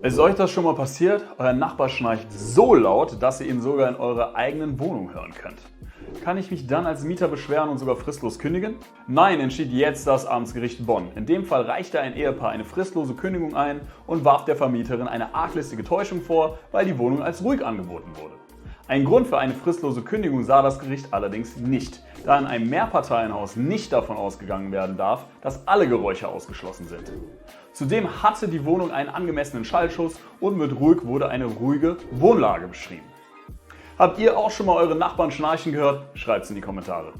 Ist euch das schon mal passiert? Euer Nachbar schnarcht so laut, dass ihr ihn sogar in eurer eigenen Wohnung hören könnt. Kann ich mich dann als Mieter beschweren und sogar fristlos kündigen? Nein, entschied jetzt das Amtsgericht Bonn. In dem Fall reichte ein Ehepaar eine fristlose Kündigung ein und warf der Vermieterin eine arglistige Täuschung vor, weil die Wohnung als ruhig angeboten wurde. Ein Grund für eine fristlose Kündigung sah das Gericht allerdings nicht, da in einem Mehrparteienhaus nicht davon ausgegangen werden darf, dass alle Geräusche ausgeschlossen sind. Zudem hatte die Wohnung einen angemessenen Schallschutz und mit ruhig wurde eine ruhige Wohnlage beschrieben. Habt ihr auch schon mal eure Nachbarn schnarchen gehört? Schreibt es in die Kommentare.